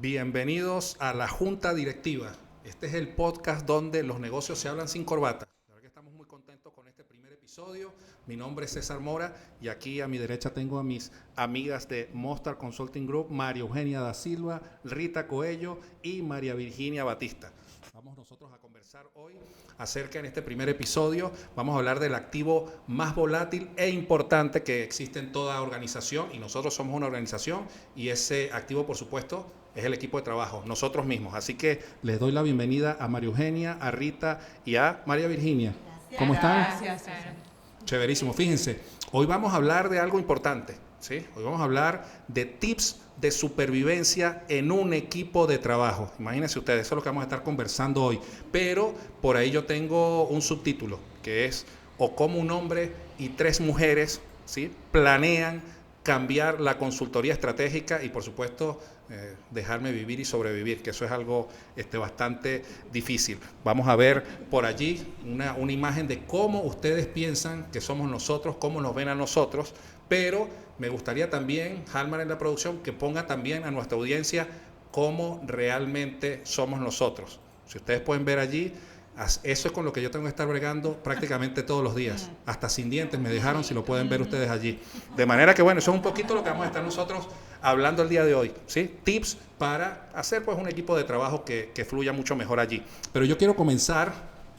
Bienvenidos a la Junta Directiva. Este es el podcast donde los negocios se hablan sin corbata. La verdad que estamos muy contentos con este primer episodio. Mi nombre es César Mora y aquí a mi derecha tengo a mis amigas de Mostar Consulting Group, María Eugenia da Silva, Rita Coello y María Virginia Batista. Vamos nosotros a conversar hoy acerca en este primer episodio. Vamos a hablar del activo más volátil e importante que existe en toda organización, y nosotros somos una organización y ese activo, por supuesto, es el equipo de trabajo, nosotros mismos. Así que les doy la bienvenida a María Eugenia, a Rita y a María Virginia. Gracias. ¿Cómo están? Gracias. Chéverísimo. Fíjense, hoy vamos a hablar de algo importante, ¿sí? Hoy vamos a hablar de tips de supervivencia en un equipo de trabajo. Imagínense ustedes, eso es lo que vamos a estar conversando hoy. Pero por ahí yo tengo un subtítulo, que es o cómo un hombre y 3 mujeres, ¿sí?, planean cambiar la consultoría estratégica y, por supuesto, dejarme vivir y sobrevivir, que eso es algo bastante difícil. Vamos a ver por allí una imagen de cómo ustedes piensan que somos nosotros, cómo nos ven a nosotros, pero me gustaría también, Halmar en la producción, que ponga también a nuestra audiencia cómo realmente somos nosotros. Si ustedes pueden ver allí, eso es con lo que yo tengo que estar bregando prácticamente todos los días. Hasta sin dientes me dejaron, si lo pueden ver ustedes allí. De manera que, bueno, eso es un poquito lo que vamos a estar nosotros hablando el día de hoy, ¿sí? Tips para hacer pues un equipo de trabajo que fluya mucho mejor allí. Pero yo quiero comenzar,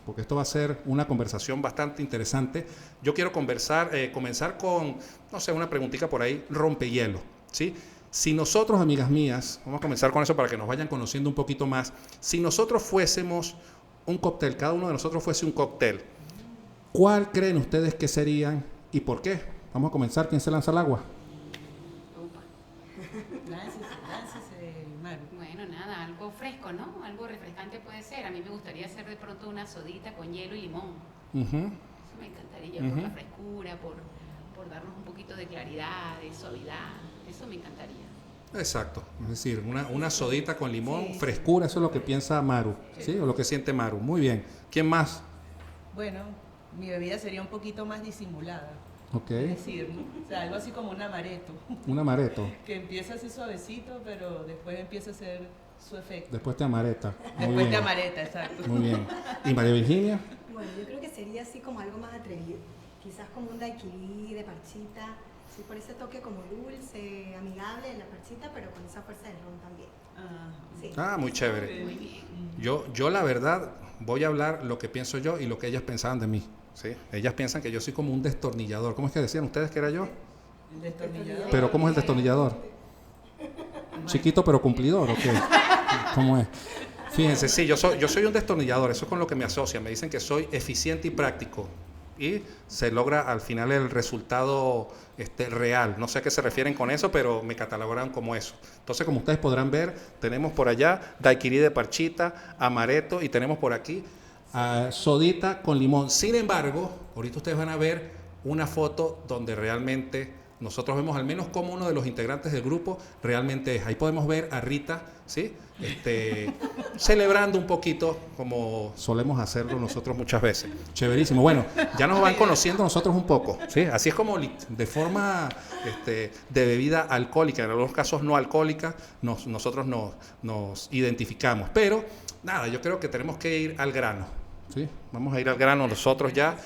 porque esto va a ser una conversación bastante interesante. Yo quiero comenzar con, no sé, una preguntita por ahí, rompehielo, ¿sí? Si nosotros, amigas mías, vamos a comenzar con eso para que nos vayan conociendo un poquito más. Si nosotros fuésemos un cóctel, cada uno de nosotros fuese un cóctel, ¿cuál creen ustedes que serían y por qué? Vamos a comenzar. ¿Quién se lanza al agua? Maru. Bueno, nada, algo fresco, ¿no? Algo refrescante puede ser. A mí me gustaría hacer de pronto una sodita con hielo y limón. Eso me encantaría, por la frescura, por darnos un poquito de claridad, de suavidad. Eso me encantaría. Exacto, es decir, una sodita con limón, sí, frescura, eso es lo que piensa Maru, ¿sí? O lo que siente Maru. Muy bien. ¿Quién más? Bueno, mi bebida sería un poquito más disimulada. Ok. Es decir, ¿no? O sea, algo así como un amaretto. Un amaretto. Que empieza así suavecito, pero después empieza a hacer su efecto. Después te amareta. Después te amareta, exacto. Muy bien. ¿Y María Virginia? Bueno, yo creo que sería así como algo más atrevido. Quizás como un daiquiri de parchita, sí, por ese toque como dulce, amigable de la parchita, pero con esa fuerza del ron también. Sí. Muy chévere. Muy bien. Yo la verdad voy a hablar lo que pienso yo y lo que ellas pensaban de mí, ¿sí? Ellas piensan que yo soy como un destornillador. ¿Cómo es que decían ustedes que era yo? El destornillador. ¿Pero cómo es el destornillador? ¿Chiquito pero cumplidor o qué? ¿Cómo es? Fíjense, sí, yo soy un destornillador, eso es con lo que me asocian. Me dicen que soy eficiente y práctico y se logra al final el resultado real. No sé a qué se refieren con eso, pero me catalogaron como eso. Entonces, como ustedes podrán ver, tenemos por allá daiquiri de parchita, amaretto, y tenemos por aquí sodita con limón. Sin embargo, ahorita ustedes van a ver una foto donde realmente nosotros vemos al menos como uno de los integrantes del grupo realmente es. Ahí podemos ver a Rita, ¿sí? Celebrando un poquito como solemos hacerlo nosotros muchas veces. Chéverísimo. Bueno, ya nos van conociendo nosotros un poco, ¿sí? Así es como de forma de bebida alcohólica, en algunos casos no alcohólica, nosotros nos identificamos. Pero nada, yo creo que tenemos que ir al grano, ¿sí? Vamos a ir al grano nosotros ya.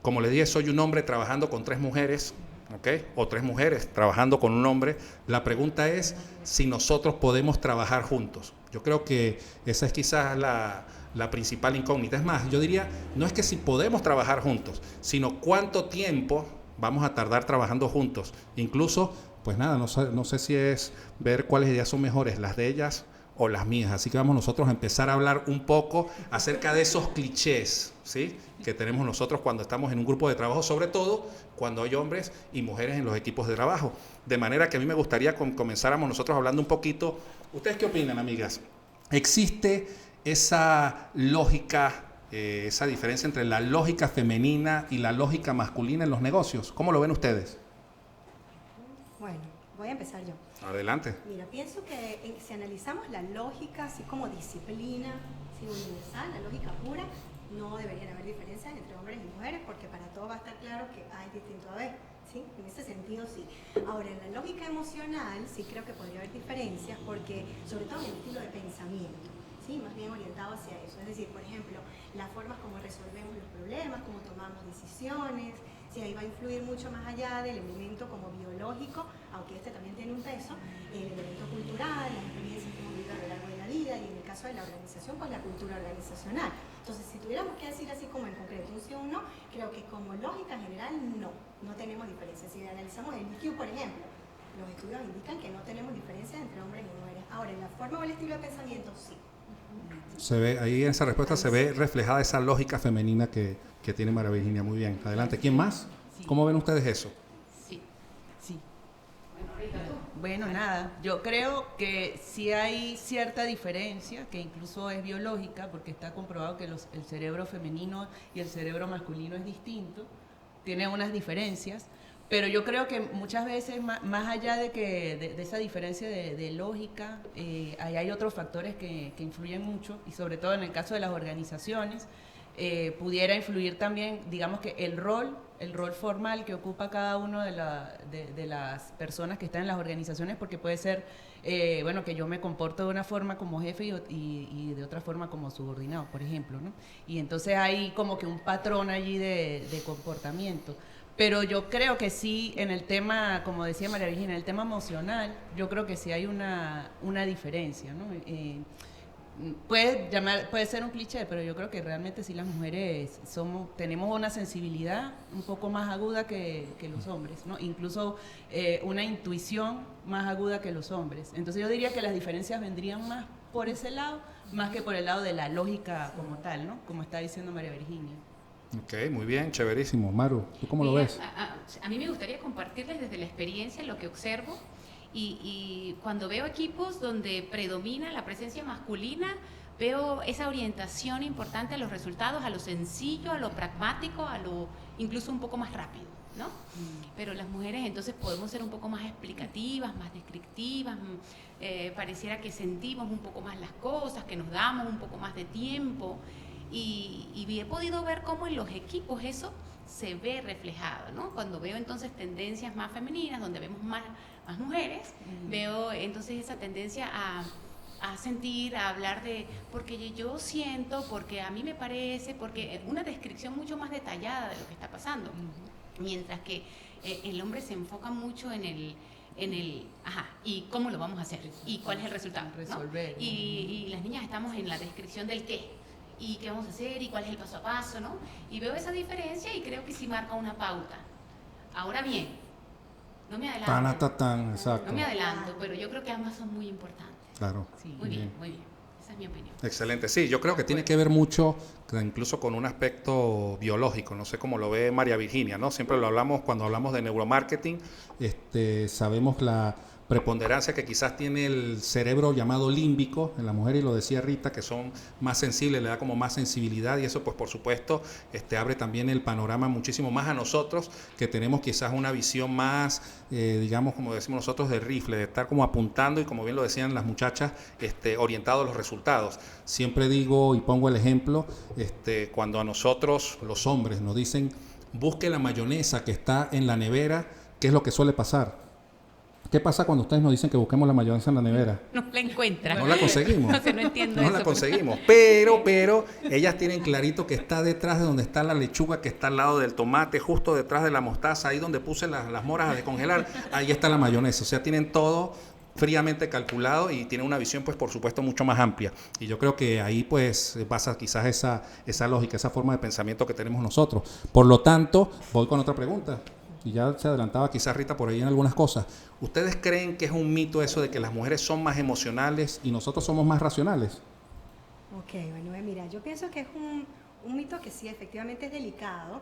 Como les dije, soy un hombre trabajando con 3 mujeres, ¿ok? O 3 mujeres trabajando con un hombre. La pregunta es si nosotros podemos trabajar juntos. Yo creo que esa es quizás la principal incógnita. Es más, yo diría, no es que si podemos trabajar juntos, sino cuánto tiempo vamos a tardar trabajando juntos. Incluso, pues nada, no sé si es ver cuáles ideas son mejores, las de ellas o las mías. Así que vamos nosotros a empezar a hablar un poco acerca de esos clichés, ¿sí?, que tenemos nosotros cuando estamos en un grupo de trabajo, sobre todo cuando hay hombres y mujeres en los equipos de trabajo. De manera que a mí me gustaría que comenzáramos nosotros hablando un poquito. ¿Ustedes qué opinan, amigas? ¿Existe esa lógica, esa diferencia entre la lógica femenina y la lógica masculina en los negocios? ¿Cómo lo ven ustedes? Bueno, voy a empezar yo. Adelante. Mira, pienso que si analizamos la lógica, así como disciplina, así universal, la lógica pura, no deberían haber diferencias entre hombres y mujeres, porque para todos va a estar claro que hay distinto a ver, ¿sí? En ese sentido sí. Ahora, en la lógica emocional sí creo que podría haber diferencias porque, sobre todo en el estilo de pensamiento, ¿sí? Más bien orientado hacia eso. Es decir, por ejemplo, las formas como resolvemos los problemas, cómo tomamos decisiones, sí, ahí va a influir mucho más allá del elemento como biológico, aunque este también tiene un peso, el elemento cultural, las experiencias que hemos vivido a lo largo de la vida y en el caso de la organización, pues la cultura organizacional. Entonces, si tuviéramos que decir así como en concreto un sí o un no, creo que como lógica general no tenemos diferencias. Si analizamos el IQ, por ejemplo, los estudios indican que no tenemos diferencias entre hombres y mujeres. Ahora, en la forma o el estilo de pensamiento, sí. Se ve, ahí en esa respuesta se ve reflejada esa lógica femenina que tiene María Virginia. Muy bien. Adelante. ¿Quién más? Sí. ¿Cómo ven ustedes eso? Sí. Sí. Bueno, Rita, tú. Bueno, nada, yo creo que sí hay cierta diferencia, que incluso es biológica, porque está comprobado que el cerebro femenino y el cerebro masculino es distinto, tiene unas diferencias, pero yo creo que muchas veces, más allá de esa diferencia de lógica, ahí hay otros factores que influyen mucho, y sobre todo en el caso de las organizaciones, pudiera influir también, digamos que el rol formal que ocupa cada uno de las personas que están en las organizaciones, porque puede ser, bueno, que yo me comporto de una forma como jefe y de otra forma como subordinado, por ejemplo, ¿no? Y entonces hay como que un patrón allí de comportamiento. Pero yo creo que sí, en el tema, como decía María Virginia, en el tema emocional, yo creo que sí hay una diferencia, ¿no? Puede ser un cliché, pero yo creo que realmente sí las mujeres tenemos una sensibilidad un poco más aguda que los hombres, ¿no? Incluso una intuición más aguda que los hombres. Entonces yo diría que las diferencias vendrían más por ese lado, más que por el lado de la lógica como tal, ¿no? Como está diciendo María Virginia. Ok, muy bien, chéverísimo. Maru, ¿tú cómo lo ves? A mí me gustaría compartirles desde la experiencia lo que observo y cuando veo equipos donde predomina la presencia masculina, veo esa orientación importante a los resultados, a lo sencillo, a lo pragmático, a lo incluso un poco más rápido, ¿no? Pero las mujeres entonces podemos ser un poco más explicativas, más descriptivas, pareciera que sentimos un poco más las cosas, que nos damos un poco más de tiempo. Y he podido ver cómo en los equipos eso se ve reflejado, ¿no? Cuando veo entonces tendencias más femeninas, donde vemos más mujeres, veo entonces esa tendencia a sentir, a hablar de, porque yo siento, porque a mí me parece, porque una descripción mucho más detallada de lo que está pasando. Mientras que el hombre se enfoca mucho en el ¿y cómo lo vamos a hacer? ¿Y cuál es el resultado? Resolver. ¿No? Y las niñas estamos en la descripción del qué. ¿Y qué vamos a hacer? ¿Y cuál es el paso a paso? ¿No? Y veo esa diferencia y creo que sí marca una pauta. Ahora bien, no me adelanto. Exacto. No me adelanto, pero yo creo que ambas son muy importantes. Claro. Sí. Muy bien, muy bien. Esa es mi opinión. Excelente. Sí, yo creo que tiene que ver mucho, incluso con un aspecto biológico. No sé cómo lo ve María Virginia, ¿no? Siempre lo hablamos cuando hablamos de neuromarketing. Sabemos la preponderancia que quizás tiene el cerebro llamado límbico en la mujer, y lo decía Rita, que son más sensibles, le da como más sensibilidad, y eso pues por supuesto abre también el panorama muchísimo más a nosotros, que tenemos quizás una visión más, digamos, como decimos nosotros, de rifle, de estar como apuntando y, como bien lo decían las muchachas, orientados a los resultados. Siempre digo y pongo el ejemplo, cuando a nosotros los hombres nos dicen busque la mayonesa que está en la nevera, ¿qué es lo que suele pasar? ¿Qué pasa cuando ustedes nos dicen que busquemos la mayonesa en la nevera? No la encuentran. No la conseguimos. No sé, no entiendo No eso. la conseguimos. Pero ellas tienen clarito que está detrás de donde está la lechuga, que está al lado del tomate, justo detrás de la mostaza, ahí donde puse las moras a descongelar, ahí está la mayonesa. O sea, tienen todo fríamente calculado y tienen una visión, pues por supuesto, mucho más amplia. Y yo creo que ahí pues pasa quizás esa lógica, esa forma de pensamiento que tenemos nosotros. Por lo tanto, voy con otra pregunta. Y ya se adelantaba quizás Rita por ahí en algunas cosas. ¿Ustedes creen que es un mito eso de que las mujeres son más emocionales y nosotros somos más racionales? Ok, bueno, mira, yo pienso que es un mito que sí, efectivamente es delicado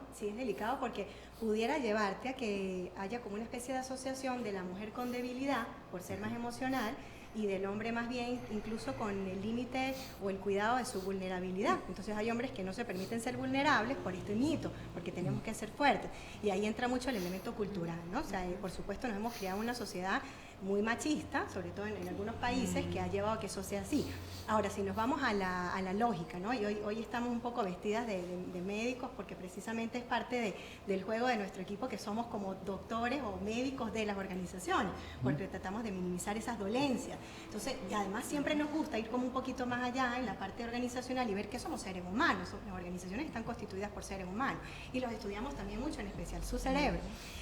porque pudiera llevarte a que haya como una especie de asociación de la mujer con debilidad por ser más emocional y del hombre más bien incluso con el límite o el cuidado de su vulnerabilidad. Entonces hay hombres que no se permiten ser vulnerables por este mito, porque tenemos que ser fuertes. Y ahí entra mucho el elemento cultural, ¿no? O sea, por supuesto nos hemos criado en una sociedad muy machista, sobre todo en algunos países, que ha llevado a que eso sea así. Ahora, si nos vamos a la lógica, ¿no? Y hoy estamos un poco vestidas de médicos porque precisamente es parte del juego de nuestro equipo, que somos como doctores o médicos de las organizaciones, porque tratamos de minimizar esas dolencias. Entonces, y además siempre nos gusta ir como un poquito más allá en la parte organizacional y ver que somos seres humanos. Las organizaciones están constituidas por seres humanos y los estudiamos también mucho, en especial su cerebro.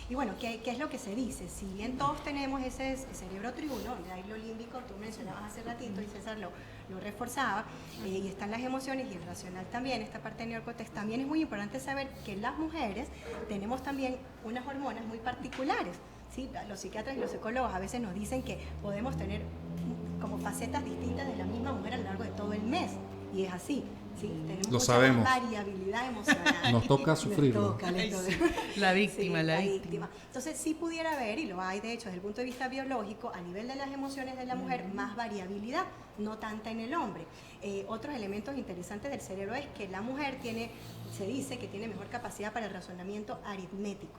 Y bueno, ¿qué es lo que se dice? Si bien todos tenemos ese cerebro triuno, el hilo límbico, tú mencionabas hace ratito y César lo reforzaba, y están las emociones y el racional también, esta parte de neocórtex, también es muy importante saber que las mujeres tenemos también unas hormonas muy particulares. ¿Sí? Los psiquiatras y los psicólogos a veces nos dicen que podemos tener como facetas distintas de la misma mujer a lo largo de todo el mes, y es así. ¿Sí? Tenemos lo mucha sabemos. Variabilidad emocional. Nos toca sufrirlo. La víctima, sí, la víctima. Entonces sí pudiera haber, y lo hay de hecho desde el punto de vista biológico, a nivel de las emociones de la mujer, más variabilidad, no tanta en el hombre. Otros elementos interesantes del cerebro es que la mujer se dice que tiene mejor capacidad para el razonamiento aritmético,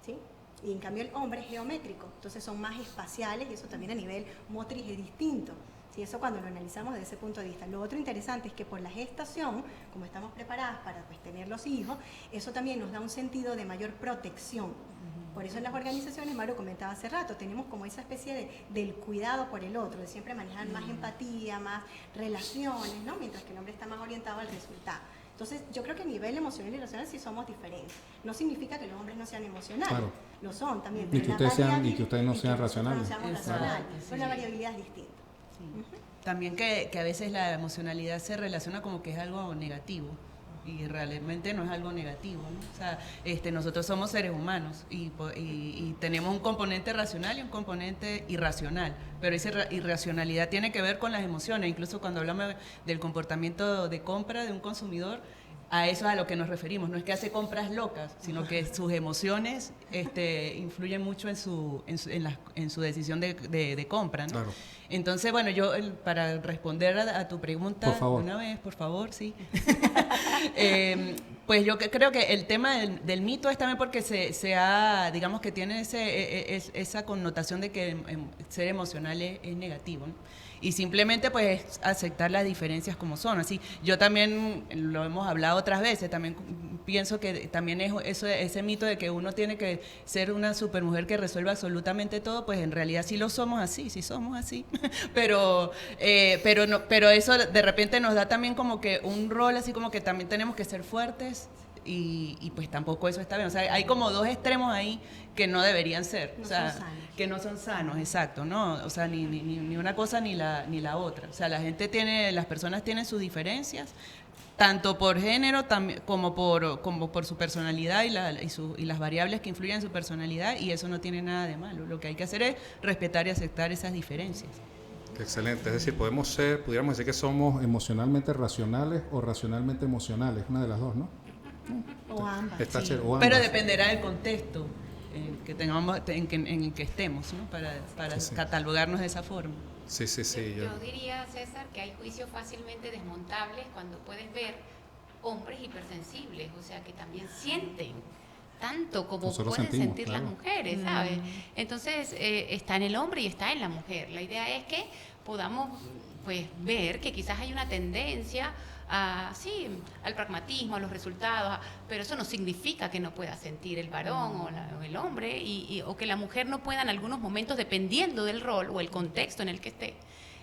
¿sí? Y en cambio el hombre es geométrico, entonces son más espaciales y eso también a nivel motriz es distinto. Sí, eso cuando lo analizamos desde ese punto de vista. Lo otro interesante es que por la gestación, como estamos preparadas para tener los hijos, eso también nos da un sentido de mayor protección. Por eso en las organizaciones, Maru comentaba hace rato, tenemos como esa especie del cuidado por el otro, de siempre manejar más empatía, más relaciones, ¿no? Mientras que el hombre está más orientado al resultado. Entonces, yo creo que a nivel emocional y racional sí somos diferentes. No significa que los hombres no sean emocionales, claro. Lo son también. Y que ustedes no sean racionales. No seamos racionales, pero la variabilidad es distinta. También que a veces la emocionalidad se relaciona como que es algo negativo y realmente no es algo negativo, ¿no? O sea, nosotros somos seres humanos y tenemos un componente racional y un componente irracional, pero esa irracionalidad tiene que ver con las emociones. Incluso cuando hablamos del comportamiento de compra de un consumidor, a eso es a lo que nos referimos. No es que hace compras locas, sino que sus emociones influyen mucho en su decisión de compra, ¿no? Claro. Entonces, bueno, yo para responder a tu pregunta una vez, por favor, sí. Pues yo creo que el tema del mito es también porque digamos que tiene esa connotación de que ser emocional es negativo, ¿no? Y simplemente pues aceptar las diferencias como son. Así, yo también, lo hemos hablado otras veces, también pienso que también ese mito de que uno tiene que ser una supermujer que resuelva absolutamente todo, pues en realidad sí lo somos así, sí somos así. pero eso de repente nos da también como que un rol así como que también tenemos que ser fuertes. Y pues tampoco eso está bien. O sea, hay como dos extremos ahí que no deberían ser. No, o sea, son sanos. Que no son sanos, exacto, ¿no? O sea, ni una cosa ni la otra. O sea, las personas tienen sus diferencias, tanto por género como por su personalidad y las variables que influyen en su personalidad, y eso no tiene nada de malo. Lo que hay que hacer es respetar y aceptar esas diferencias. Excelente, es decir, pudiéramos decir que somos emocionalmente racionales o racionalmente emocionales, una de las dos, ¿no? O ambas. Sí. Pero dependerá del contexto que tengamos, en el que estemos, ¿no? Para sí. Catalogarnos de esa forma. Sí. Yo diría, César, que hay juicios fácilmente desmontables cuando puedes ver hombres hipersensibles, o sea, que también sienten tanto como nosotros pueden sentimos, sentir claro. Las mujeres, ¿sabes? Entonces, está en el hombre y está en la mujer. La idea es que podamos pues ver que quizás hay una tendencia al pragmatismo, a los resultados, pero eso no significa que no pueda sentir el varón o el hombre o que la mujer no pueda en algunos momentos, dependiendo del rol o el contexto en el que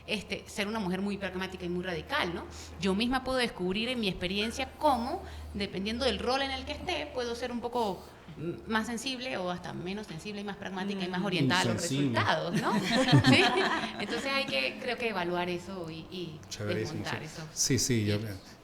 esté, ser una mujer muy pragmática y muy radical, ¿no? Yo misma puedo descubrir en mi experiencia cómo, dependiendo del rol en el que esté, puedo ser un poco más sensible o hasta menos sensible y más pragmática y más orientada a los resultados, ¿no? ¿Sí? Entonces creo que evaluar eso y desmontar eso. Sí,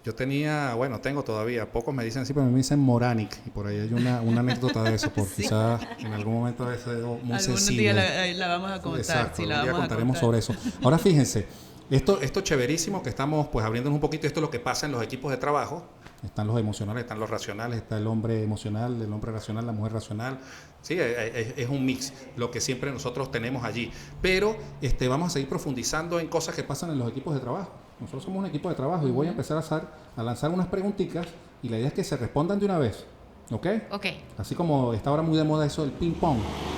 yo tengo todavía, pocos me dicen así, pero a mí me dicen Moranic, y por ahí hay una anécdota de eso, porque quizás en algún momento ha sido muy sensible. Algún día la vamos a contar. Exacto, sí, un día contaremos sobre eso. Ahora fíjense, esto chéverísimo que estamos pues abriéndonos un poquito, esto es lo que pasa en los equipos de trabajo. Están los emocionales, están los racionales, está el hombre emocional, el hombre racional, la mujer racional. Sí, es un mix, lo que siempre nosotros tenemos allí. Pero vamos a seguir profundizando en cosas que pasan en los equipos de trabajo. Nosotros somos un equipo de trabajo y voy a empezar a lanzar unas preguntitas y la idea es que se respondan de una vez. ¿Ok? Ok. Así como está ahora muy de moda eso del ping pong.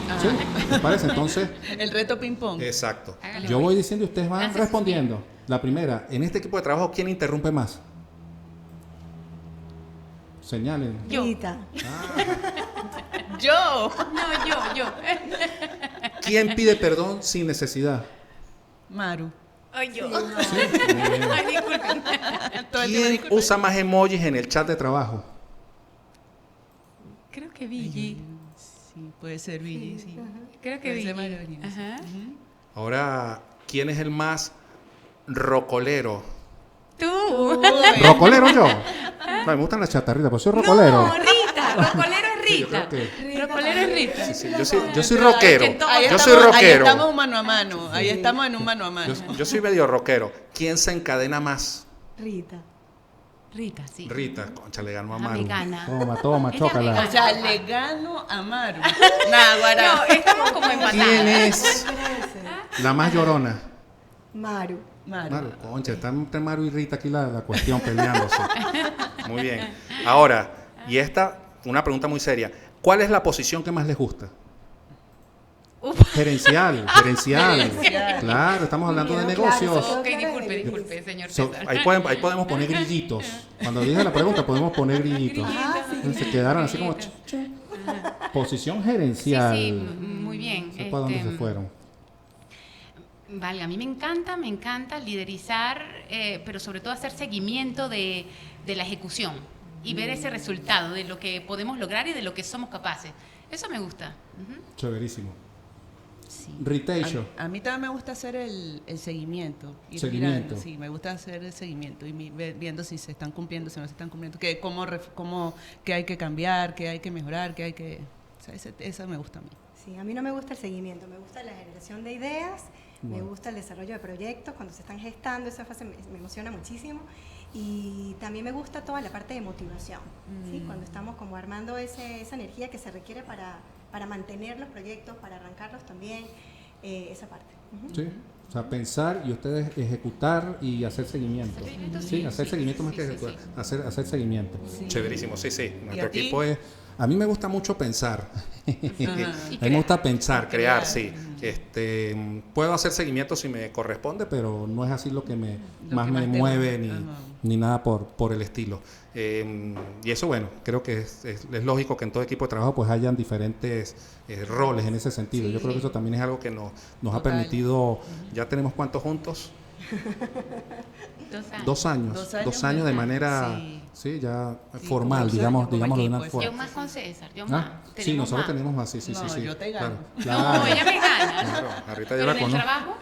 Ajá. ¿Sí? ¿Les parece? Entonces, El reto ping pong. exacto. Hágale, Yo voy. voy diciendo y ustedes van Lánzese, respondiendo. La primera, en este equipo de trabajo, ¿quién interrumpe más? Señalen. Yo. Rita. Yo. No, yo. ¿Quién pide perdón sin necesidad? Maru. Ay, yo. Sí, muy bien. Ay, disculpen. Todo el tiempo ¿Quién disculpa. usa más emojis en el chat de trabajo? Creo que Vigi. Sí, puede ser Vigi, sí. Creo que Puede ser Vigi. Maru Virginia, sí. Ajá. Ujú. Ahora, ¿quién es el más rocolero? Tú. ¿Rocolero yo? No, me gustan las chatarritas, pues soy rocolero. No, Rita. Rocolero es Sí, yo Rita. creo que- Rocolero es Rita. sí, sí, yo soy rockero. Ahí Yo estamos, soy Ahí rockero. estamos mano a mano. Ahí estamos en un mano a mano. Yo soy medio rockero. ¿Quién se encadena más? Rita. Rita, sí. Rita, concha, le ganó a Ah, Maru. me gana. Toma, Ella me chócala. gana. O sea, le gano a Maru. Nah, No, guará. estamos como empatadas. ¿Quién es la más llorona? Maru. Maru. Maru, concha, está entre Maru y Rita aquí la cuestión peleándose. Muy bien. Ahora, y esta, una pregunta muy seria. ¿Cuál es la posición que más les gusta? Gerencial. Gerencial. Claro, estamos hablando de Claro, negocios. sí. Ok, disculpe, señor So, César. ahí podemos poner grillitos. Cuando dije la pregunta, podemos poner grillitos. Se quedaron así como... ch, ch. Posición Sí, gerencial. sí, muy bien. No sé para dónde se fueron. Vale, a mí me encanta liderizar, pero sobre todo hacer seguimiento de la ejecución y ver ese resultado de lo que podemos lograr y de lo que somos capaces. Eso me gusta. Ujú. Chéverísimo. Sí. Riteisho. A mí también me gusta hacer el seguimiento. Ir Seguimiento. mirando, sí, me gusta hacer el seguimiento y viendo si se están cumpliendo, si no se están cumpliendo, qué hay que cambiar, qué hay que mejorar, qué hay que... O sea, eso me gusta a mí. Sí, a mí no me gusta el seguimiento, me gusta la generación de ideas, me Bueno. gusta el desarrollo de proyectos, cuando se están gestando, esa fase me emociona muchísimo. Y también me gusta toda la parte de motivación, ¿sí? Cuando estamos como armando esa energía que se requiere para mantener los proyectos, para arrancarlos también, esa parte. Ujú. Sí. O sea, pensar y ustedes ejecutar y hacer seguimiento. Seguimiento, Sí, sí, hacer sí, seguimiento sí, más que sí, ejecutar. sí. Hacer seguimiento. Sí. Chéverísimo, sí, sí. Nuestro a ti? equipo es... A mí me gusta mucho pensar. Y A mí me gusta pensar, crear, sí. Puedo hacer seguimiento si me corresponde, pero no es así lo que más que me más te mueve gusta. Ajá. ni nada por el estilo. Y eso, bueno, creo que es lógico que en todo equipo de trabajo pues hayan diferentes roles en ese sentido. Sí, Yo creo que sí. eso también es algo que nos ha Total. permitido, ya tenemos cuántos juntos, 2 años. 2 años, Dos 2 años, años de ¿verdad? manera, Sí. ya Sí, formal, como digamos como de una equipo, sí. forma. Yo más con César, yo ¿Ah? más. Sí, Tenemos nosotros más. tenemos más, sí, No, yo te gano. No, ella me gana. Claro, a Rita yo Pero la en el conozco. trabajo,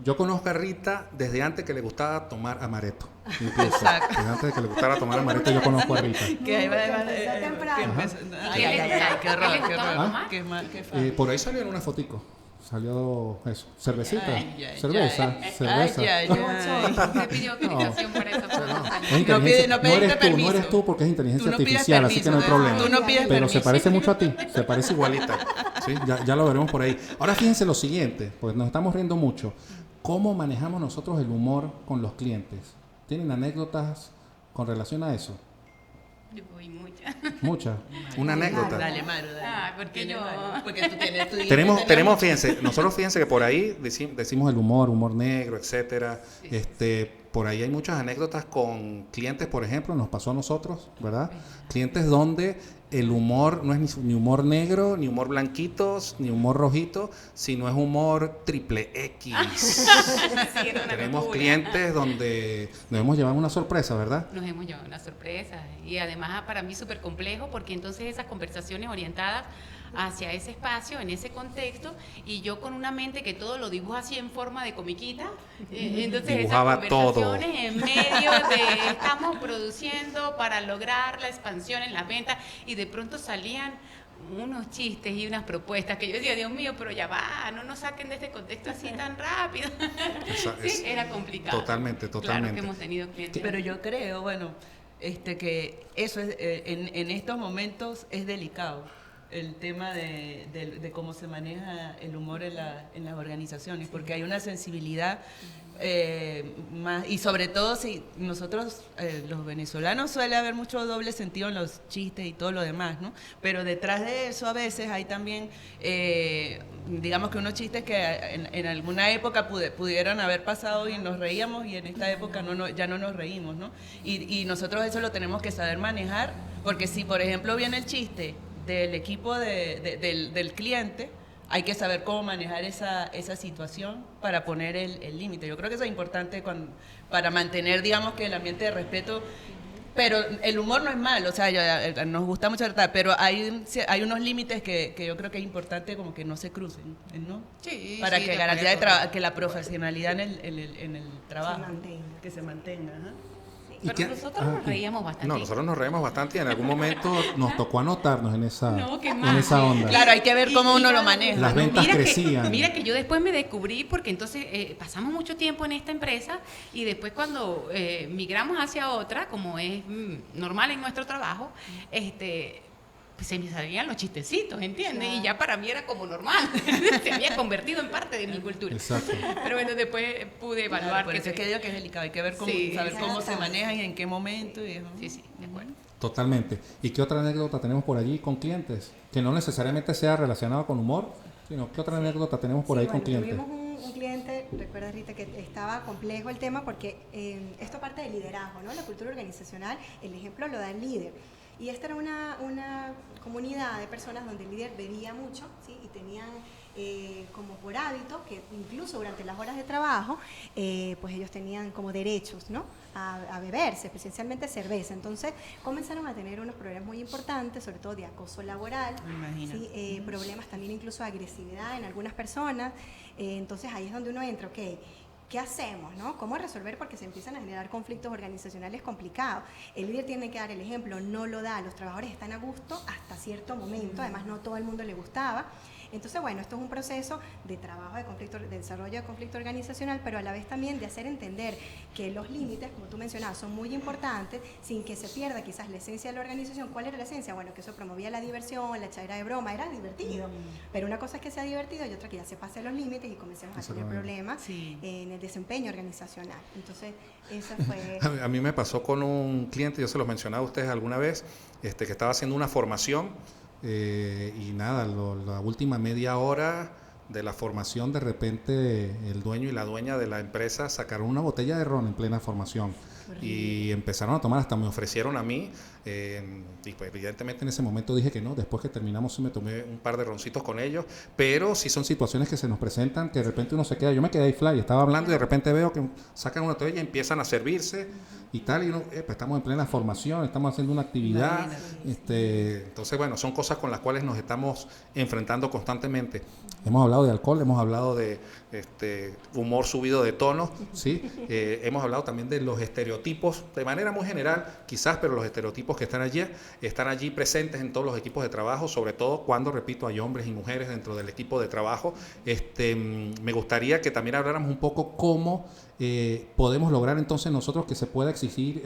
Yo conozco a Rita desde antes que le gustaba tomar amaretto. Incluso. Exacto. Desde antes de que le gustara tomar amaretto, yo conozco a Rita. Que ahí va, Empezó temprano. que empezó- ¿Y qué le- qué qué le horror, qué gustaba horror. tomar? Qué mal, qué falta. Por ahí salió en una fotico. Salió eso. Cervecita. Ay, ay, cerveza. ay. Cerveza. Ay, ay, ay. me pidió autorización para eso. Es inteligencia. no pediste eres tú, permiso. no eres tú porque es inteligencia Tú no pides artificial, así que no hay permiso, problema. tú no pides Pero se permiso. parece mucho a ti, se parece igualita. ¿Sí? Ya lo veremos por ahí. Ahora fíjense lo siguiente, pues nos estamos riendo mucho. ¿Cómo manejamos nosotros el humor con los clientes? ¿Tienen anécdotas con relación a eso? Uy, muchas. Muchas. Una anécdota. Dale, Maru, dale. Ah, porque Dile, yo- Maru, porque tú tienes tu Tenemos, fíjense, nosotros fíjense que por ahí decimos el humor negro, etcétera. Por ahí hay muchas anécdotas con clientes, por ejemplo, nos pasó a nosotros, ¿verdad? Clientes donde el humor no es ni humor negro, ni humor blanquitos, ni humor rojito, sino es humor triple X. Sí, era una Tenemos locura. clientes donde nos hemos llevado una sorpresa, ¿verdad? Nos hemos llevado una sorpresa y además para mí súper complejo porque entonces esas conversaciones orientadas hacia ese espacio, en ese contexto, y yo con una mente que todo lo dibuja así en forma de comiquita, entonces Dibujaba esas todo. conversaciones en medio de estamos produciendo para lograr la expansión en las ventas y de pronto salían unos chistes y unas propuestas que yo decía, Dios mío, pero ya va, no nos saquen de este contexto así tan rápido. Sí, era complicado. Totalmente. Claro que hemos tenido clientes. Pero yo creo, bueno, que eso es, en estos momentos es delicado. el tema de cómo se maneja el humor en las organizaciones, porque hay una sensibilidad más, y sobre todo si nosotros, los venezolanos, suele haber mucho doble sentido en los chistes y todo lo demás, ¿no? Pero detrás de eso a veces hay también, digamos que unos chistes que en alguna época pudieran haber pasado y nos reíamos, y en esta época ya no nos reímos, ¿no? Y nosotros eso lo tenemos que saber manejar, porque si por ejemplo viene el chiste del equipo del cliente, hay que saber cómo manejar esa situación para poner el límite. Yo creo que eso es importante para mantener, digamos, que el ambiente de respeto. Pero el humor no es malo, o sea, nos gusta mucho tratar, pero hay unos límites que yo creo que es importante como que no se crucen, ¿no? Sí, para sí, que garantía que la profesionalidad en el trabajo que se mantenga. Ajá. Pero nosotros nos reíamos bastante. No, nosotros nos reíamos bastante y en algún momento nos tocó anotarnos en esa onda. Claro, hay que ver cómo uno lo maneja. Las ventas crecían. Mira que yo después me descubrí, porque entonces pasamos mucho tiempo en esta empresa y después cuando migramos hacia otra, como es normal en nuestro trabajo, pues se me salían los chistecitos, ¿entiendes? Claro. Y ya para mí era como normal. Se había convertido en parte de mi cultura. Exacto. Pero bueno, después pude evaluar. Por eso es que digo que es delicado, hay que ver saber cómo se maneja y en qué momento. Y eso. Sí, de acuerdo. Totalmente. ¿Y qué otra anécdota tenemos por allí con clientes? Que no necesariamente sea relacionada con humor, sino ¿qué otra anécdota tenemos por ahí con clientes? Tuvimos un cliente, recuerda Rita, que estaba complejo el tema porque esto parte del liderazgo, ¿no? La cultura organizacional, el ejemplo lo da el líder. Y esta era una comunidad de personas donde el líder bebía mucho, ¿sí? Y tenían como por hábito que incluso durante las horas de trabajo, pues ellos tenían como derechos, ¿no? A beberse, especialmente cerveza. Entonces comenzaron a tener unos problemas muy importantes, sobre todo de acoso laboral, ¿sí? Problemas también incluso de agresividad en algunas personas. Entonces ahí es donde uno entra, ok, ¿qué hacemos, no? ¿Cómo resolver? Porque se empiezan a generar conflictos organizacionales complicados. El líder tiene que dar el ejemplo, no lo da. Los trabajadores están a gusto hasta cierto momento, además no todo el mundo le gustaba. Entonces, bueno, esto es un proceso de trabajo de desarrollo de conflicto organizacional, pero a la vez también de hacer entender que los límites, como tú mencionabas, son muy importantes, sin que se pierda quizás la esencia de la organización. ¿Cuál era la esencia? Bueno, que eso promovía la diversión, la echadera de broma, era divertido. Pero una cosa es que sea divertido y otra que ya se pase los límites y comencemos a tener problemas en el desempeño organizacional. Entonces, esa fue... A mí me pasó con un cliente, yo se los mencionaba a ustedes alguna vez, que estaba haciendo una formación. Y nada, la última media hora de la formación, de repente el dueño y la dueña de la empresa sacaron una botella de ron en plena formación y empezaron a tomar, hasta me ofrecieron a mí, y pues evidentemente en ese momento dije que no. Después que terminamos sí me tomé un par de roncitos con ellos, pero sí son situaciones que se nos presentan, que de repente uno se queda. Yo me quedé ahí fly, estaba hablando y de repente veo que sacan una botella y empiezan a servirse y tal, y uno, pues estamos en plena formación, estamos haciendo una actividad, entonces bueno, son cosas con las cuales nos estamos enfrentando constantemente. Hemos hablado de alcohol, hemos hablado de humor subido de tono, ¿sí? Hemos hablado también de los estereotipos, de manera muy general quizás, pero los estereotipos que están allí presentes en todos los equipos de trabajo, sobre todo cuando, repito, hay hombres y mujeres dentro del equipo de trabajo. Me gustaría que también habláramos un poco cómo podemos lograr entonces nosotros que se pueda existir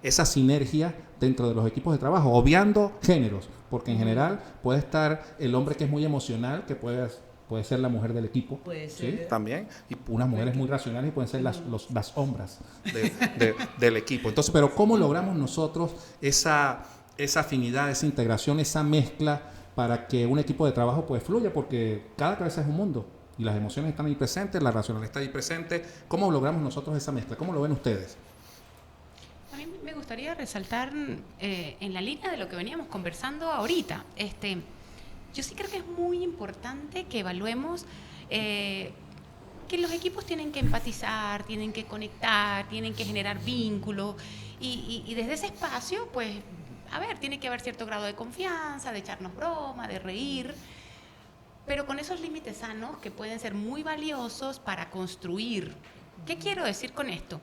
esa sinergia dentro de los equipos de trabajo, obviando géneros, porque en general puede estar el hombre que es muy emocional, que puede ser la mujer del equipo, ¿sí? También, y unas mujeres muy racionales y pueden ser las hombras del equipo. Entonces, pero ¿cómo logramos nosotros esa afinidad, esa integración, esa mezcla para que un equipo de trabajo pues fluya? Porque cada cabeza es un mundo y las emociones están ahí presentes, la racionalidad está ahí presente. ¿Cómo logramos nosotros esa mezcla? ¿Cómo lo ven ustedes? A mí me gustaría resaltar en la línea de lo que veníamos conversando ahorita. Yo sí creo que es muy importante que evaluemos que los equipos tienen que empatizar, tienen que conectar, tienen que generar vínculos y desde ese espacio, pues, tiene que haber cierto grado de confianza, de echarnos broma, de reír, pero con esos límites sanos que pueden ser muy valiosos para construir. ¿Qué quiero decir con esto?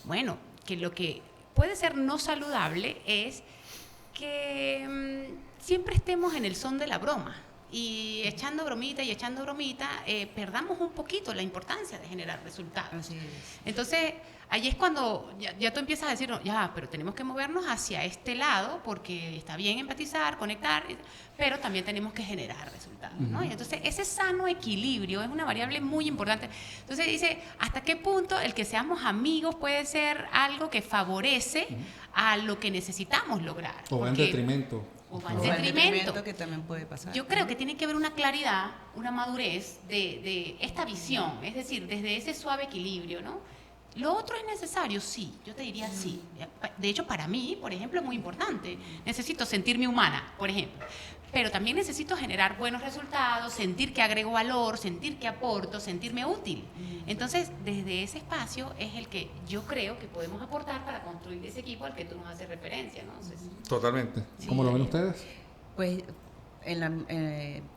Bueno, que lo que puede ser no saludable es que siempre estemos en el son de la broma, y echando bromita y echando bromita, perdamos un poquito la importancia de generar resultados. Así es. Entonces, ahí es cuando ya tú empiezas a decir, no, ya, pero tenemos que movernos hacia este lado porque está bien empatizar, conectar, pero también tenemos que generar resultados, ¿no? Y entonces, ese sano equilibrio es una variable muy importante. Entonces, dice, ¿hasta qué punto el que seamos amigos puede ser algo que favorece a lo que necesitamos lograr? O va en detrimento. O va en O el detrimento. que también puede pasar. Yo creo que tiene que haber una claridad, una madurez de esta visión, es decir, desde ese suave equilibrio, ¿no? Lo otro es necesario, sí, yo te diría sí. De hecho, para mí, por ejemplo, es muy importante. Necesito sentirme humana, por ejemplo. Pero también necesito generar buenos resultados, sentir que agrego valor, sentir que aporto, sentirme útil. Entonces, desde ese espacio es el que yo creo que podemos aportar para construir ese equipo al que tú nos haces referencia, ¿no? Entonces, Totalmente. Sí, ¿Cómo lo ven ustedes? Pues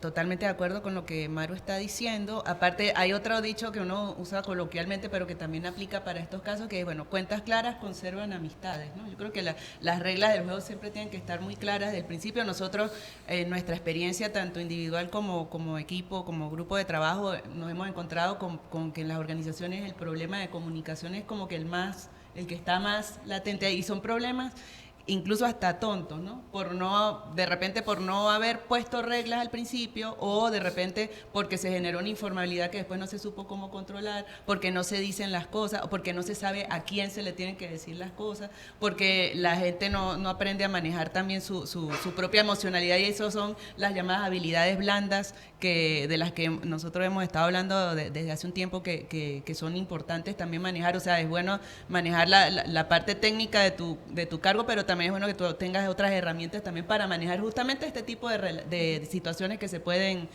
totalmente de acuerdo con lo que Maru está diciendo. Aparte, hay otro dicho que uno usa coloquialmente, pero que también aplica para estos casos, que es, bueno, cuentas claras conservan amistades, ¿no? Yo creo que las reglas del juego siempre tienen que estar muy claras desde el principio. Nosotros, en nuestra experiencia, tanto individual como equipo, como grupo de trabajo, nos hemos encontrado con que en las organizaciones el problema de comunicación es como que el que está más latente, y son problemas incluso hasta tontos, ¿no? De repente por no haber puesto reglas al principio, o de repente porque se generó una informabilidad que después no se supo cómo controlar, porque no se dicen las cosas, o porque no se sabe a quién se le tienen que decir las cosas, porque la gente no aprende a manejar también su propia emocionalidad, y eso son las llamadas habilidades blandas de las que nosotros hemos estado hablando desde hace un tiempo, que son importantes también manejar. O sea, es bueno manejar la parte técnica de tu cargo, pero también es bueno que tú tengas otras herramientas también para manejar justamente este tipo de situaciones que se pueden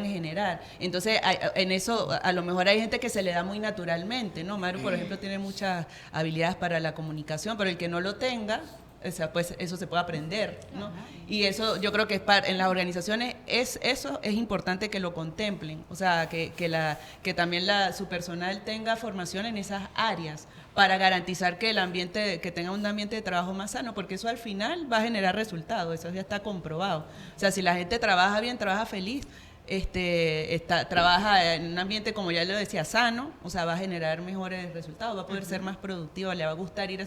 generar. Entonces, en eso a lo mejor hay gente que se le da muy naturalmente, ¿no? Maru, por ejemplo, tiene muchas habilidades para la comunicación, pero el que no lo tenga, o sea, pues eso se puede aprender, ¿no? Y eso yo creo que en las organizaciones eso es importante que lo contemplen, o sea, que también su personal tenga formación en esas áreas para garantizar que tenga un ambiente de trabajo más sano, porque eso al final va a generar resultados, eso ya está comprobado. O sea, si la gente trabaja bien, trabaja feliz, trabaja en un ambiente, como ya lo decía, sano, o sea, va a generar mejores resultados, va a poder ser más productivo, le va a gustar ir a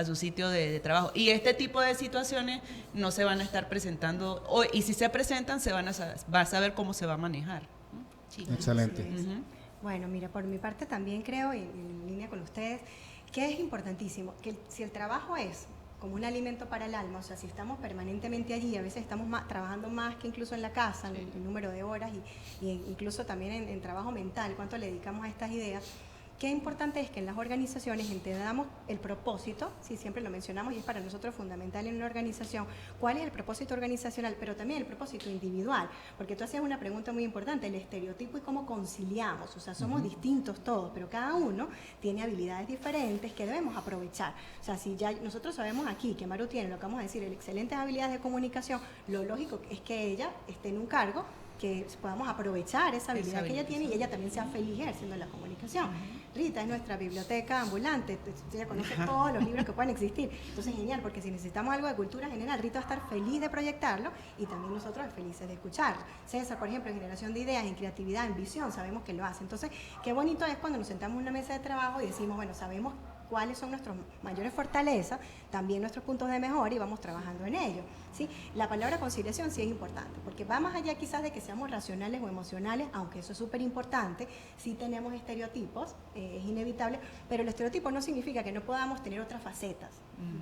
su sitio de trabajo. Y este tipo de situaciones no se van a estar presentando, y si se presentan, va a saber cómo se va a manejar. sí. Excelente. Bueno, mira, por mi parte también creo, en línea con ustedes, que es importantísimo que si el trabajo es como un alimento para el alma, o sea, si estamos permanentemente allí, a veces estamos trabajando más que incluso en la casa, en el número de horas, y incluso también en trabajo mental, cuánto le dedicamos a estas ideas. Qué importante es que en las organizaciones entendamos el propósito, sí, siempre lo mencionamos y es para nosotros fundamental en una organización, cuál es el propósito organizacional, pero también el propósito individual, porque tú hacías una pregunta muy importante, el estereotipo y cómo conciliamos, o sea, somos distintos todos, pero cada uno tiene habilidades diferentes que debemos aprovechar. O sea, si ya nosotros sabemos aquí que Maru tiene, lo que vamos a decir, excelentes habilidades de comunicación, lo lógico es que ella esté en un cargo que podamos aprovechar esa habilidad que ella tiene y ella también sea feliz ejerciendo la comunicación. Rita es nuestra biblioteca ambulante, ella conoce todos los libros que pueden existir. Entonces, genial, porque si necesitamos algo de cultura general, Rita va a estar feliz de proyectarlo y también nosotros felices de escucharlo. César, por ejemplo, en generación de ideas, en creatividad, en visión, sabemos que lo hace. Entonces, qué bonito es cuando nos sentamos en una mesa de trabajo y decimos, bueno, sabemos cuáles son nuestras mayores fortalezas, también nuestros puntos de mejora y vamos trabajando en ello, ¿sí? La palabra conciliación sí es importante, porque va más allá quizás de que seamos racionales o emocionales, aunque eso es súper importante, sí tenemos estereotipos, es inevitable, pero el estereotipo no significa que no podamos tener otras facetas,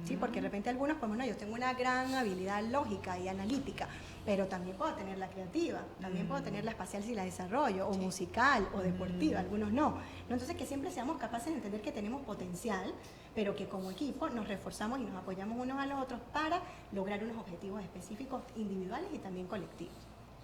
¿sí? Porque de repente algunos, pues bueno, yo tengo una gran habilidad lógica y analítica, pero también puedo tener la creativa, también puedo tener la espacial si la desarrollo, o musical, o deportiva, algunos no. Entonces, que siempre seamos capaces de entender que tenemos potencial, pero que como equipo nos reforzamos y nos apoyamos unos a los otros para lograr unos objetivos específicos individuales y también colectivos.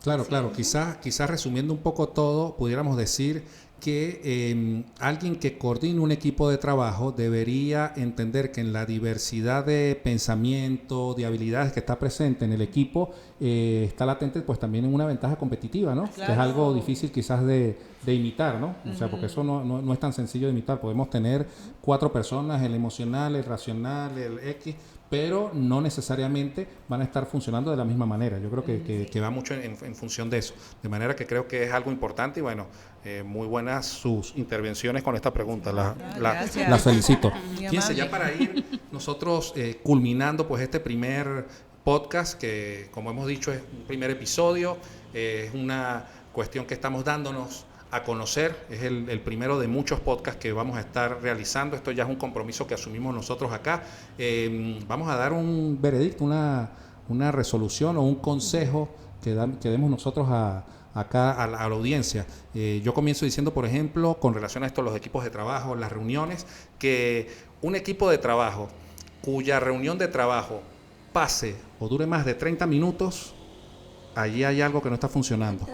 Claro, claro. Quizás resumiendo un poco todo, pudiéramos decir que alguien que coordine un equipo de trabajo debería entender que en la diversidad de pensamiento, de habilidades que está presente en el equipo, está latente pues también en una ventaja competitiva, ¿no? Claro. Que es algo difícil quizás de imitar, ¿no? O sea, porque eso no es tan sencillo de imitar. Podemos tener 4 personas, el emocional, el racional, el X, pero no necesariamente van a estar funcionando de la misma manera. Yo creo que va mucho en función de eso. De manera que creo que es algo importante y bueno, muy buenas sus intervenciones con esta pregunta. Las felicito. Fíjense, ya para ir nosotros culminando pues este primer podcast que, como hemos dicho, es un primer episodio, es una cuestión que estamos dándonos a conocer, es el primero de muchos podcasts que vamos a estar realizando. Esto ya es un compromiso que asumimos nosotros acá. Vamos a dar un veredicto, una resolución o un consejo que demos nosotros acá a la audiencia. Yo comienzo diciendo, por ejemplo, con relación a esto, los equipos de trabajo, las reuniones, que un equipo de trabajo cuya reunión de trabajo pase o dure más de 30 minutos, allí hay algo que no está funcionando.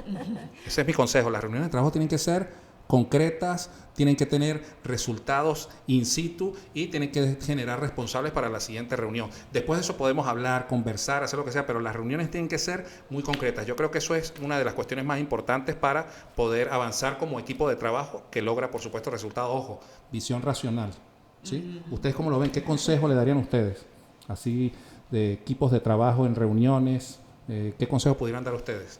Ese es mi consejo. Las reuniones de trabajo tienen que ser concretas, tienen que tener resultados in situ y tienen que generar responsables para la siguiente reunión. Después de eso podemos hablar, conversar, hacer lo que sea, pero las reuniones tienen que ser muy concretas. Yo creo que eso es una de las cuestiones más importantes para poder avanzar como equipo de trabajo que logra, por supuesto, resultados. Ojo, visión racional, ¿sí? ¿Ustedes cómo lo ven? ¿Qué consejo le darían ustedes? Así, de equipos de trabajo en reuniones, ¿qué consejo pudieran dar ustedes?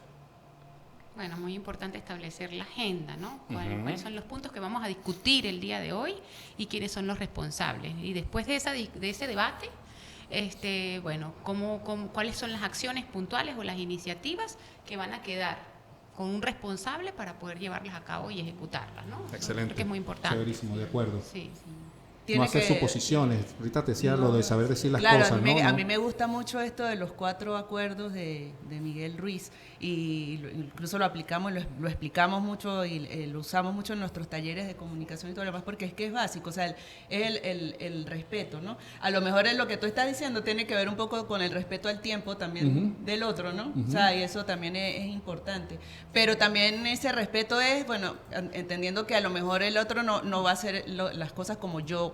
Bueno, muy importante establecer la agenda, ¿no? ¿Cuáles son los puntos que vamos a discutir el día de hoy y quiénes son los responsables? Y después de ese debate, bueno, ¿cuáles son las acciones puntuales o las iniciativas que van a quedar con un responsable para poder llevarlas a cabo y ejecutarlas, ¿no? Excelente. Creo que es muy importante. Chéverísimo, de acuerdo. Sí. No hacer suposiciones. Ahorita te decía lo de saber decir las cosas. A mí me gusta mucho esto de los 4 acuerdos de Miguel Ruiz y incluso lo aplicamos, lo explicamos mucho y lo usamos mucho en nuestros talleres de comunicación y todo lo demás porque es que es básico, o sea, es el respeto, ¿no? A lo mejor lo que tú estás diciendo tiene que ver un poco con el respeto al tiempo también del otro, ¿no? O sea, y eso también es importante. Pero también ese respeto es, bueno, entendiendo que a lo mejor el otro no va a hacer las cosas como yo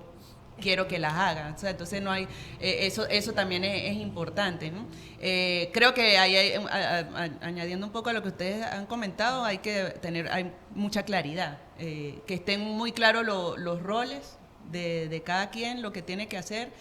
quiero que las hagan, o sea, entonces no hay eso también es importante, ¿no? Creo que añadiendo un poco a lo que ustedes han comentado, hay mucha claridad, que estén muy claros los roles de cada quien, lo que tiene que hacer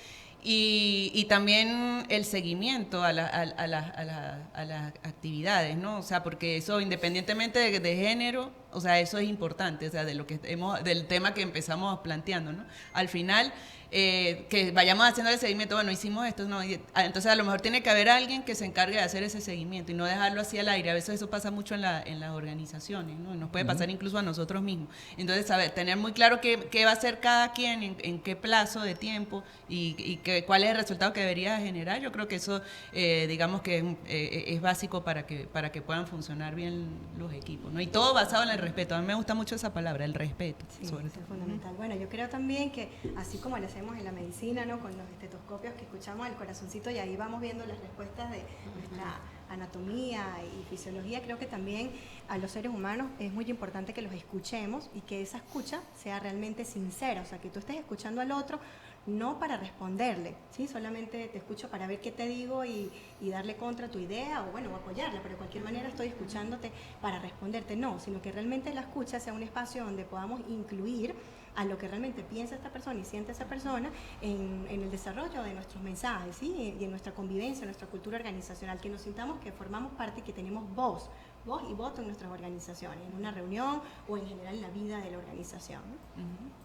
y también el seguimiento a las actividades, ¿no? O sea, porque eso independientemente de género, o sea, eso es importante, o sea, del tema que empezamos planteando, ¿no? Al final, que vayamos haciendo el seguimiento, bueno, hicimos esto, no, entonces a lo mejor tiene que haber alguien que se encargue de hacer ese seguimiento y no dejarlo así al aire. A veces eso pasa mucho en las organizaciones, ¿no? Nos puede pasar incluso a nosotros mismos. Entonces, tener muy claro qué va a hacer cada quien, en qué plazo de tiempo y cuál es el resultado que debería generar. Yo creo que eso, digamos que es básico para que puedan funcionar bien los equipos, ¿no? Y todo basado en el respeto. A mí me gusta mucho esa palabra, el respeto. Sí, eso es fundamental. Bueno, yo creo también que así como lo hacemos en la medicina, ¿no? Con los estetoscopios que escuchamos el corazoncito y ahí vamos viendo las respuestas de nuestra anatomía y fisiología, creo que también a los seres humanos es muy importante que los escuchemos y que esa escucha sea realmente sincera, o sea, que tú estés escuchando al otro no para responderle, ¿sí? Solamente te escucho para ver qué te digo y darle contra tu idea o bueno, apoyarla, pero de cualquier manera estoy escuchándote para responderte, no, sino que realmente la escucha sea un espacio donde podamos incluir a lo que realmente piensa esta persona y siente esa persona en el desarrollo de nuestros mensajes, ¿sí? Y en nuestra convivencia, en nuestra cultura organizacional, que nos sintamos que formamos parte y que tenemos voz y voto en nuestras organizaciones, en una reunión o en general en la vida de la organización, ¿no?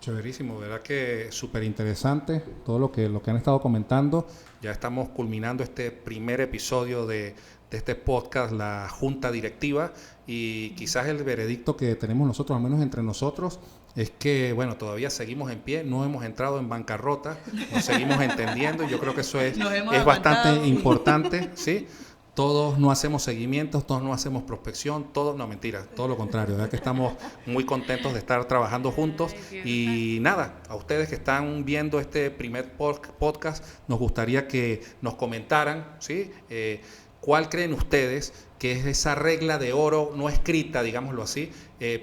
Chéverísimo, verdad que súper interesante todo lo que han estado comentando. Ya estamos culminando este primer episodio de este podcast, la Junta Directiva, y quizás el veredicto que tenemos nosotros, al menos entre nosotros, es que, bueno, todavía seguimos en pie, no hemos entrado en bancarrota, nos seguimos entendiendo, y yo creo que eso es bastante importante, ¿sí? Todos no hacemos seguimientos, todos no hacemos prospección, no, mentira, todo lo contrario, ¿verdad? Que estamos muy contentos de estar trabajando juntos. Y nada, a ustedes que están viendo este primer podcast, nos gustaría que nos comentaran, ¿sí? ¿Cuál creen ustedes que es esa regla de oro no escrita, digámoslo así,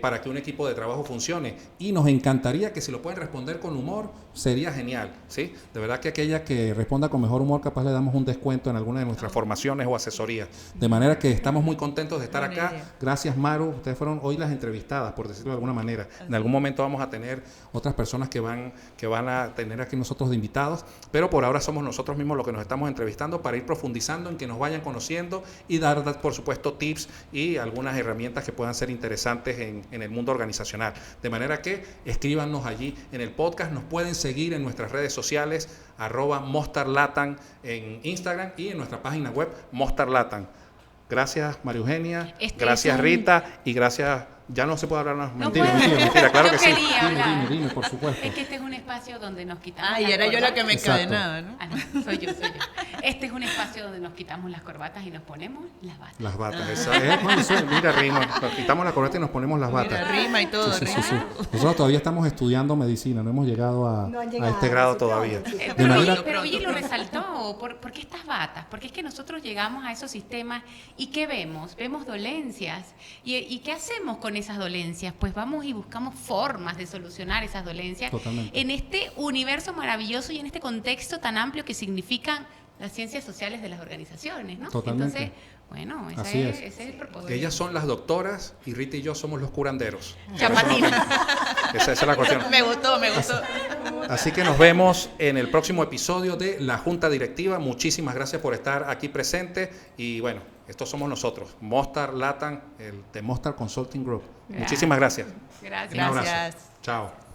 para que un equipo de trabajo funcione. Y nos encantaría que si lo pueden responder con humor, sería genial, ¿sí? De verdad que aquella que responda con mejor humor, capaz le damos un descuento en alguna de nuestras formaciones o asesorías. De manera que estamos muy contentos de estar acá. Gracias, Maru. Ustedes fueron hoy las entrevistadas, por decirlo de alguna manera. En algún momento vamos a tener otras personas que van a tener aquí nosotros de invitados, pero por ahora somos nosotros mismos los que nos estamos entrevistando para ir profundizando en que nos vayan conociendo y dar, por supuesto, tips y algunas herramientas que puedan ser interesantes en el mundo organizacional. De manera que escríbanos allí en el podcast, nos pueden seguir en nuestras redes sociales, @MostarLatam en Instagram y en nuestra página web MostarLatam. Gracias, María Eugenia, gracias, Rita, y gracias. Ya no se puede hablar más. Mentira, claro que sí. Dime, por supuesto. Es que este es un espacio donde nos quitamos y era yo la que me encadenaba, ¿no? No, soy yo. Este es un espacio donde nos quitamos las corbatas y nos ponemos las batas. Las batas, mira, rima. Nos quitamos la corbata y nos ponemos las batas. Mira, rima y todo. Sí. Nosotros todavía estamos estudiando medicina, no hemos llegado a este grado todavía. Pero oye, lo resaltó. ¿Por qué estas batas? Porque es que nosotros llegamos a esos sistemas y ¿qué vemos? Vemos dolencias. ¿Y qué hacemos con esas dolencias? Pues vamos y buscamos formas de solucionar esas dolencias. Totalmente. En este universo maravilloso y en este contexto tan amplio que significan las ciencias sociales de las organizaciones, ¿no? Totalmente. Entonces, bueno, ese es el propósito. Ellas son las doctoras y Rita y yo somos los curanderos. Chapatina. Esa es la cuestión. Me gustó. Así que nos vemos en el próximo episodio de La Junta Directiva. Muchísimas gracias por estar aquí presente y bueno, estos somos nosotros, Mostar Latam, de Mostar Consulting Group. Muchísimas gracias. Gracias. Un abrazo. Chao.